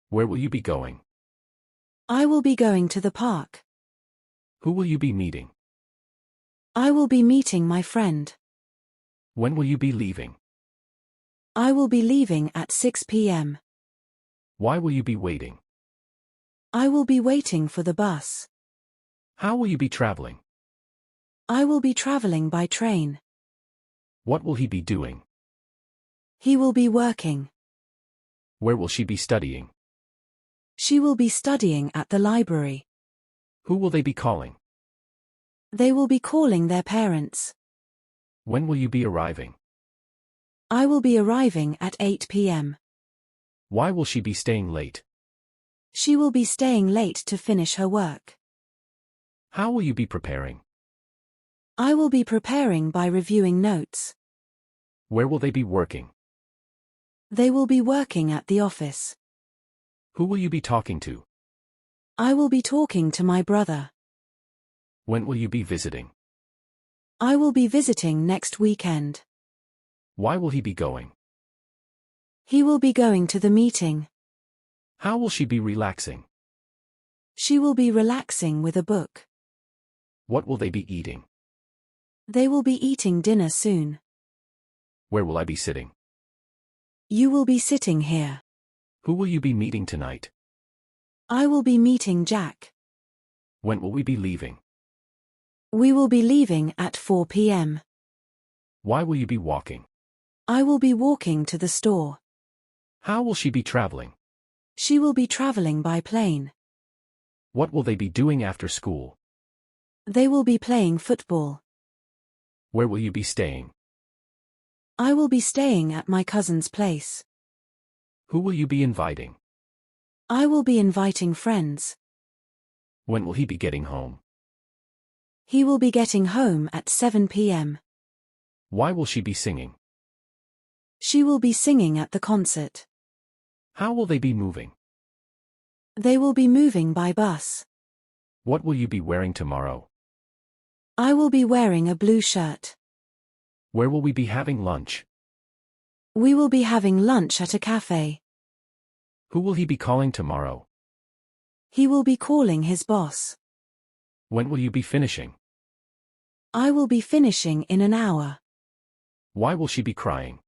Where will you be going? I will be going to the park. Who will you be meeting? I will be meeting my friend. When will you be leaving? I will be leaving at 6 p.m. Why will you be waiting? I will be waiting for the bus. How will you be traveling? I will be traveling by train. What will he be doing? He will be working. Where will she be studying? She will be studying at the library. Who will they be calling? They will be calling their parents. When will you be arriving? I will be arriving at 8 p.m. Why will she be staying late? She will be staying late to finish her work. How will you be preparing? I will be preparing by reviewing notes. Where will they be working? They will be working at the office. Who will you be talking to? I will be talking to my brother. When will you be visiting? I will be visiting next weekend. Why will he be going? He will be going to the meeting. How will she be relaxing? She will be relaxing with a book. What will they be eating? They will be eating dinner soon. Where will I be sitting? You will be sitting here. Who will you be meeting tonight? I will be meeting Jack. When will we be leaving? We will be leaving at 4 p.m. Why will you be walking? I will be walking to the store. How will she be traveling? She will be traveling by plane. What will they be doing after school? They will be playing football. Where will you be staying? I will be staying at my cousin's place. Who will you be inviting? I will be inviting friends. When will he be getting home? He will be getting home at 7 p.m. Why will she be singing? She will be singing at the concert. How will they be moving? They will be moving by bus. What will you be wearing tomorrow? I will be wearing a blue shirt. Where will we be having lunch? We will be having lunch at a cafe. Who will he be calling tomorrow? He will be calling his boss. When will you be finishing? I will be finishing in an hour. Why will she be crying?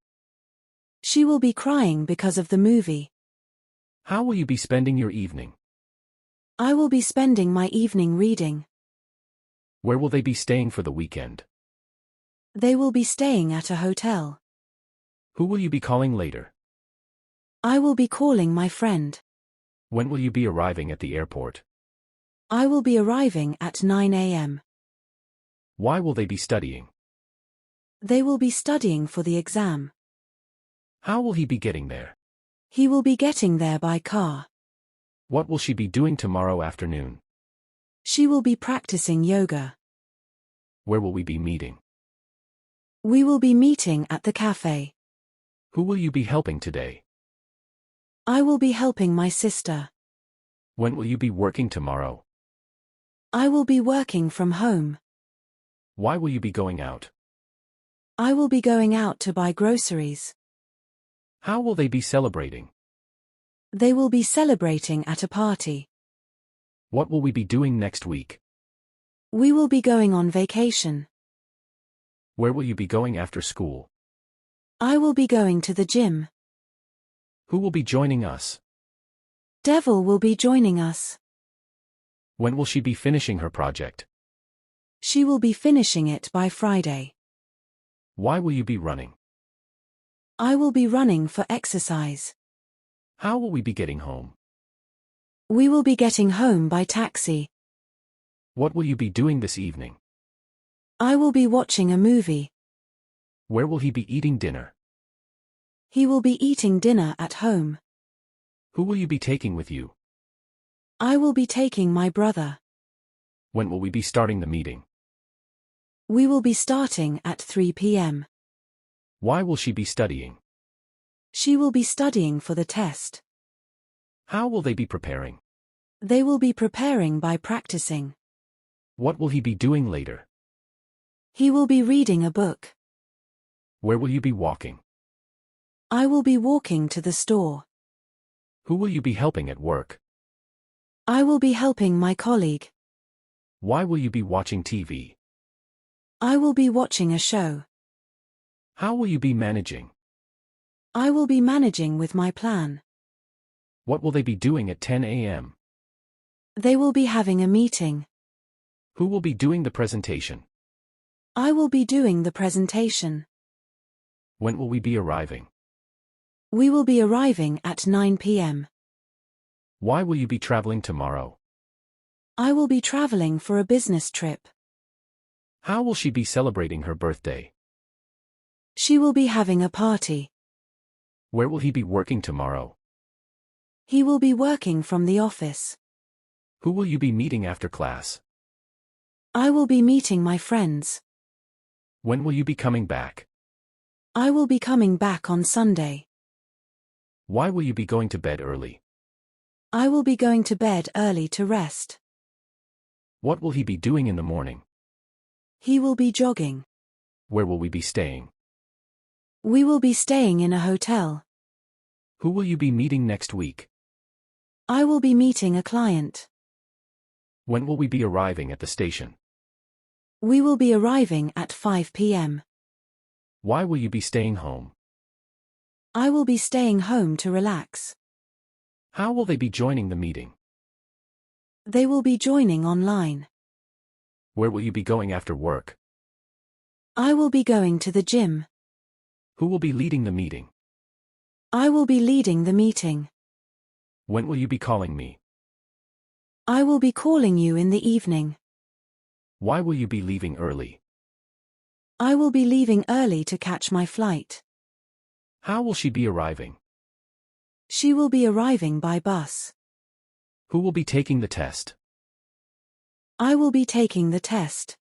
She will be crying because of the movie. How will you be spending your evening? I will be spending my evening reading. Where will they be staying for the weekend? They will be staying at a hotel. Who will you be calling later? I will be calling my friend. When will you be arriving at the airport? I will be arriving at 9 a.m. Why will they be studying? They will be studying for the exam. How will he be getting there? He will be getting there by car. What will she be doing tomorrow afternoon? She will be practicing yoga. Where will we be meeting? We will be meeting at the cafe. Who will you be helping today? I will be helping my sister. When will you be working tomorrow? I will be working from home. Why will you be going out? I will be going out to buy groceries. How will they be celebrating? They will be celebrating at a party. What will we be doing next week? We will be going on vacation. Where will you be going after school? I will be going to the gym. Who will be joining us? Devil will be joining us. When will she be finishing her project? She will be finishing it by Friday. Why will you be running? I will be running for exercise. How will we be getting home? We will be getting home by taxi. What will you be doing this evening? I will be watching a movie. Where will he be eating dinner? He will be eating dinner at home. Who will you be taking with you? I will be taking my brother. When will we be starting the meeting? We will be starting at 3 p.m. Why will she be studying? She will be studying for the test. How will they be preparing? They will be preparing by practicing. What will he be doing later? He will be reading a book. Where will you be walking? I will be walking to the store. Who will you be helping at work? I will be helping my colleague. Why will you be watching TV? I will be watching a show. How will you be managing? I will be managing with my plan. What will they be doing at 10 a.m.? They will be having a meeting. Who will be doing the presentation? I will be doing the presentation. When will we be arriving? We will be arriving at 9 p.m. Why will you be traveling tomorrow? I will be traveling for a business trip. How will she be celebrating her birthday? She will be having a party. Where will he be working tomorrow? He will be working from the office. Who will you be meeting after class? I will be meeting my friends. When will you be coming back? I will be coming back on Sunday. Why will you be going to bed early? I will be going to bed early to rest. What will he be doing in the morning? He will be jogging. Where will we be staying? We will be staying in a hotel. Who will you be meeting next week? I will be meeting a client. When will we be arriving at the station? We will be arriving at 5 p.m. Why will you be staying home? I will be staying home to relax. How will they be joining the meeting? They will be joining online. Where will you be going after work? I will be going to the gym. Who will be leading the meeting? I will be leading the meeting. When will you be calling me? I will be calling you in the evening. Why will you be leaving early? I will be leaving early to catch my flight. How will she be arriving? She will be arriving by bus. Who will be taking the test? I will be taking the test.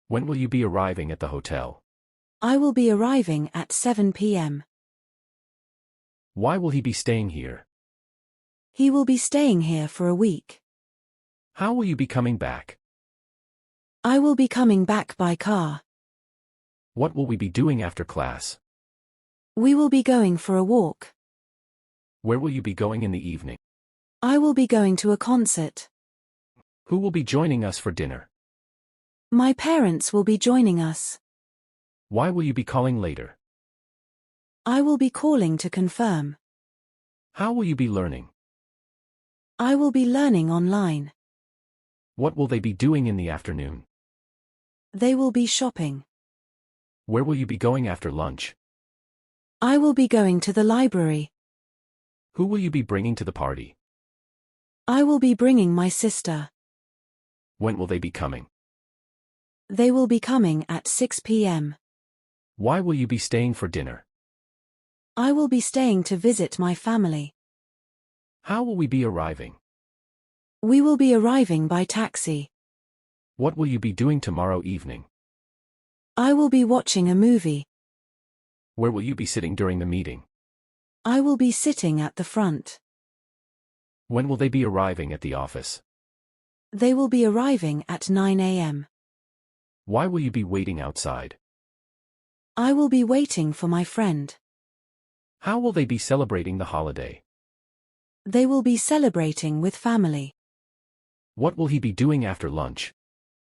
When will you be arriving at the hotel? I will be arriving at 7 p.m. Why will he be staying here? He will be staying here for a week. How will you be coming back? I will be coming back by car. What will we be doing after class? We will be going for a walk. Where will you be going in the evening? I will be going to a concert. Who will be joining us for dinner? My parents will be joining us. Why will you be calling later? I will be calling to confirm. How will you be learning? I will be learning online. What will they be doing in the afternoon? They will be shopping. Where will you be going after lunch? I will be going to the library. Who will you be bringing to the party? I will be bringing my sister. When will they be coming? They will be coming at 6 p.m. Why will you be staying for dinner? I will be staying to visit my family. How will we be arriving? We will be arriving by taxi. What will you be doing tomorrow evening? I will be watching a movie. Where will you be sitting during the meeting? I will be sitting at the front. When will they be arriving at the office? They will be arriving at 9 a.m. Why will you be waiting outside? I will be waiting for my friend. How will they be celebrating the holiday? They will be celebrating with family. What will he be doing after lunch?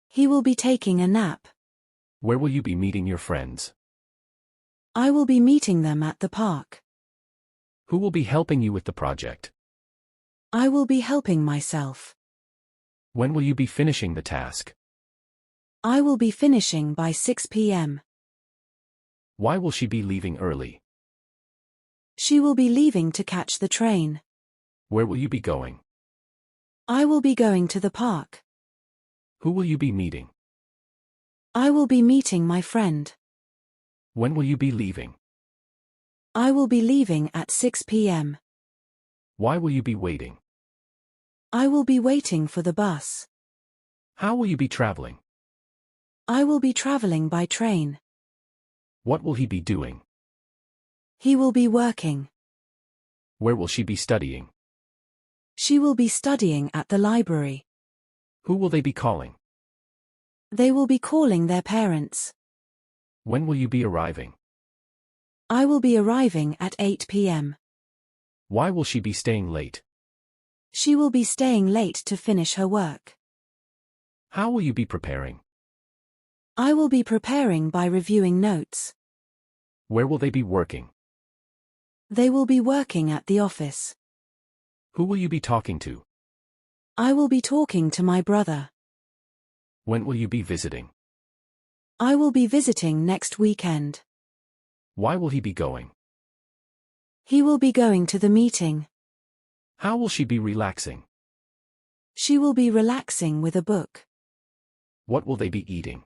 He will be taking a nap. Where will you be meeting your friends? I will be meeting them at the park. Who will be helping you with the project? I will be helping myself. When will you be finishing the task? I will be finishing by 6 p.m. Why will she be leaving early? She will be leaving to catch the train. Where will you be going? I will be going to the park. Who will you be meeting? I will be meeting my friend. When will you be leaving? I will be leaving at 6 p.m. Why will you be waiting? I will be waiting for the bus. How will you be traveling? I will be traveling by train. What will he be doing? He will be working. Where will she be studying? She will be studying at the library. Who will they be calling? They will be calling their parents. When will you be arriving? I will be arriving at 8 p.m. Why will she be staying late? She will be staying late to finish her work. How will you be preparing? I will be preparing by reviewing notes. Where will they be working? They will be working at the office. Who will you be talking to? I will be talking to my brother. When will you be visiting? I will be visiting next weekend. Why will he be going? He will be going to the meeting. How will she be relaxing? She will be relaxing with a book. What will they be eating?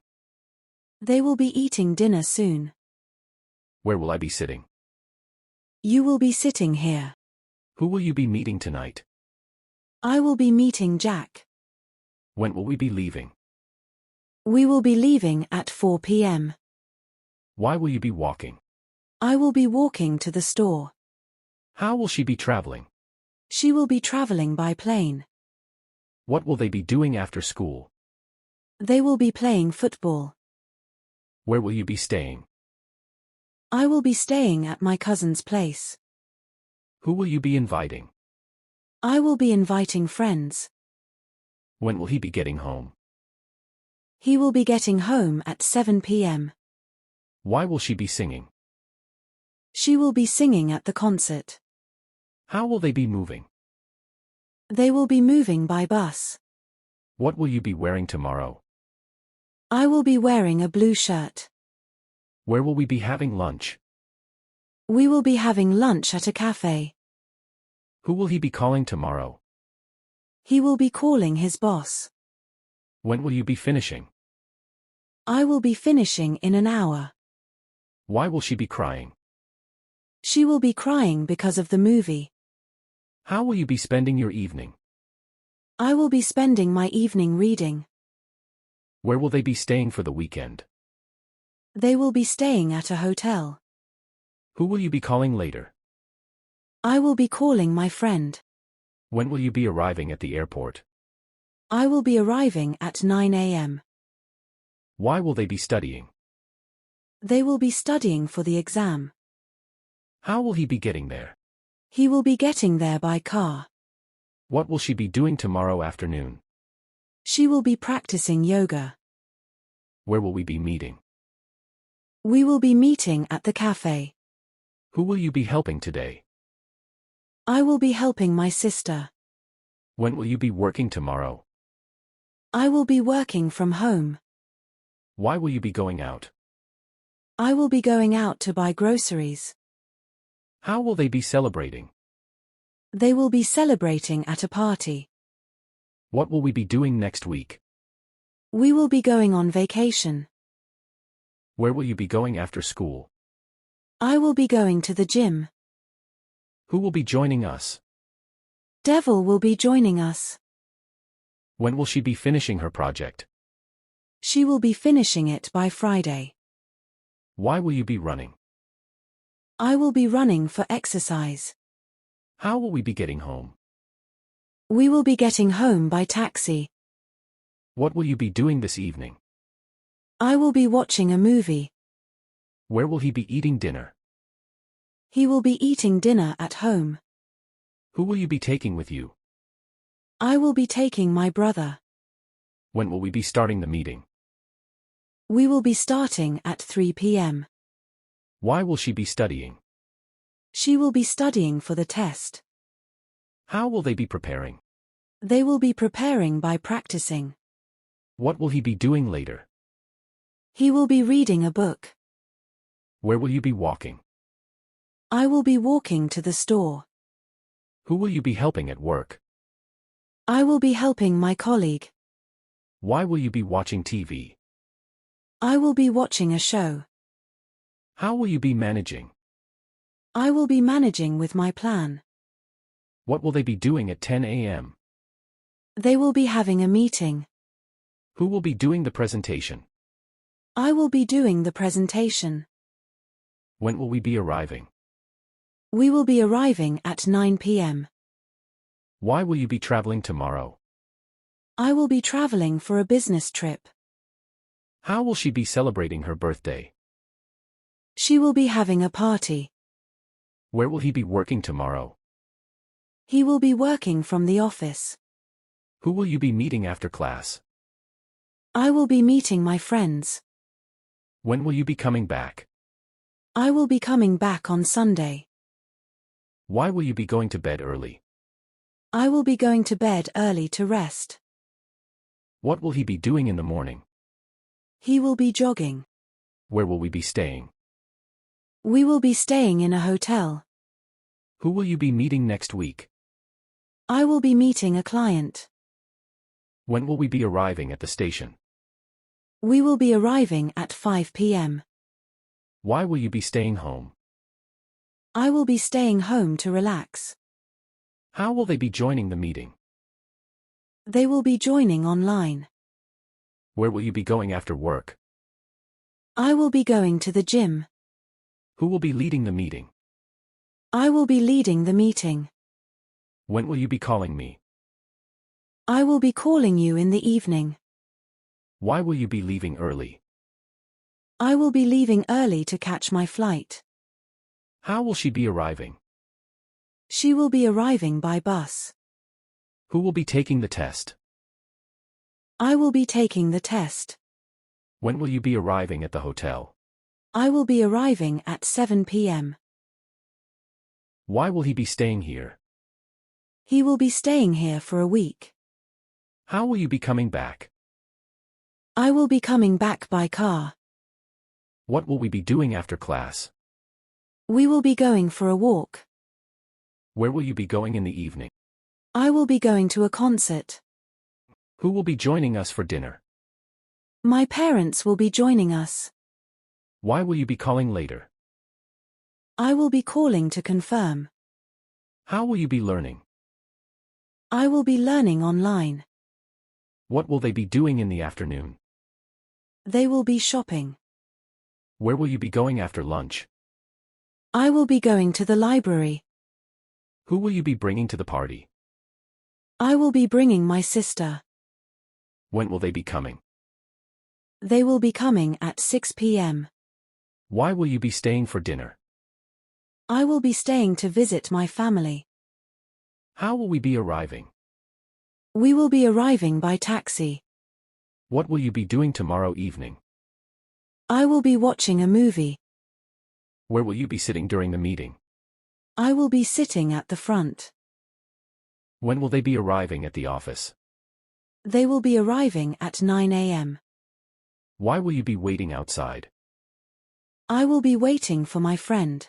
They will be eating dinner soon. Where will I be sitting? You will be sitting here. Who will you be meeting tonight? I will be meeting Jack. When will we be leaving? We will be leaving at 4 p.m. Why will you be walking? I will be walking to the store. How will she be traveling? She will be traveling by plane. What will they be doing after school? They will be playing football. Where will you be staying? I will be staying at my cousin's place. Who will you be inviting? I will be inviting friends. When will he be getting home? He will be getting home at 7 p.m. Why will she be singing? She will be singing at the concert. How will they be moving? They will be moving by bus. What will you be wearing tomorrow? I will be wearing a blue shirt. Where will we be having lunch? We will be having lunch at a cafe. Who will he be calling tomorrow? He will be calling his boss. When will you be finishing? I will be finishing in an hour. Why will she be crying? She will be crying because of the movie. How will you be spending your evening? I will be spending my evening reading. Where will they be staying for the weekend? They will be staying at a hotel. Who will you be calling later? I will be calling my friend. When will you be arriving at the airport? I will be arriving at 9 a.m. Why will they be studying? They will be studying for the exam. How will he be getting there? He will be getting there by car. What will she be doing tomorrow afternoon? She will be practicing yoga. Where will we be meeting? We will be meeting at the cafe. Who will you be helping today? I will be helping my sister. When will you be working tomorrow? I will be working from home. Why will you be going out? I will be going out to buy groceries. How will they be celebrating? They will be celebrating at a party. What will we be doing next week? We will be going on vacation. Where will you be going after school? I will be going to the gym. Who will be joining us? Devil will be joining us. When will she be finishing her project? She will be finishing it by Friday. Why will you be running? I will be running for exercise. How will we be getting home? We will be getting home by taxi. What will you be doing this evening? I will be watching a movie. Where will he be eating dinner? He will be eating dinner at home. Who will you be taking with you? I will be taking my brother. When will we be starting the meeting? We will be starting at 3 p.m. Why will she be studying? She will be studying for the test. How will they be preparing? They will be preparing by practicing. What will he be doing later? He will be reading a book. Where will you be walking? I will be walking to the store. Who will you be helping at work? I will be helping my colleague. Why will you be watching TV? I will be watching a show. How will you be managing? I will be managing with my plan. What will they be doing at 10 a.m.? They will be having a meeting. Who will be doing the presentation? I will be doing the presentation. When will we be arriving? We will be arriving at 9 p.m. Why will you be traveling tomorrow? I will be traveling for a business trip. How will she be celebrating her birthday? She will be having a party. Where will he be working tomorrow? He will be working from the office. Who will you be meeting after class? I will be meeting my friends. When will you be coming back? I will be coming back on Sunday. Why will you be going to bed early? I will be going to bed early to rest. What will he be doing in the morning? He will be jogging. Where will we be staying? We will be staying in a hotel. Who will you be meeting next week? I will be meeting a client. When will we be arriving at the station? We will be arriving at 5 p.m. Why will you be staying home? I will be staying home to relax. How will they be joining the meeting? They will be joining online. Where will you be going after work? I will be going to the gym. Who will be leading the meeting? I will be leading the meeting. When will you be calling me? I will be calling you in the evening. Why will you be leaving early? I will be leaving early to catch my flight. How will she be arriving? She will be arriving by bus. Who will be taking the test? I will be taking the test. When will you be arriving at the hotel? I will be arriving at 7 p.m. Why will he be staying here? He will be staying here for a week. How will you be coming back? I will be coming back by car. What will we be doing after class? We will be going for a walk. Where will you be going in the evening? I will be going to a concert. Who will be joining us for dinner? My parents will be joining us. Why will you be calling later? I will be calling to confirm. How will you be learning? I will be learning online. What will they be doing in the afternoon? They will be shopping. Where will you be going after lunch? I will be going to the library. Who will you be bringing to the party? I will be bringing my sister. When will they be coming? They will be coming at 6 p.m. Why will you be staying for dinner? I will be staying to visit my family. How will we be arriving? We will be arriving by taxi. What will you be doing tomorrow evening? I will be watching a movie. Where will you be sitting during the meeting? I will be sitting at the front. When will they be arriving at the office? They will be arriving at 9 a.m. Why will you be waiting outside? I will be waiting for my friend.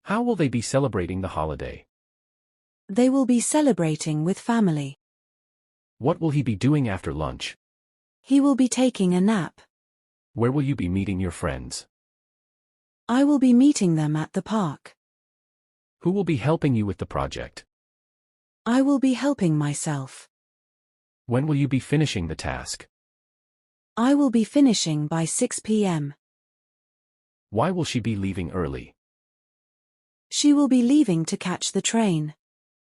How will they be celebrating the holiday? They will be celebrating with family. What will he be doing after lunch? He will be taking a nap. Where will you be meeting your friends? I will be meeting them at the park. Who will be helping you with the project? I will be helping myself. When will you be finishing the task? I will be finishing by 6 p.m. Why will she be leaving early? She will be leaving to catch the train.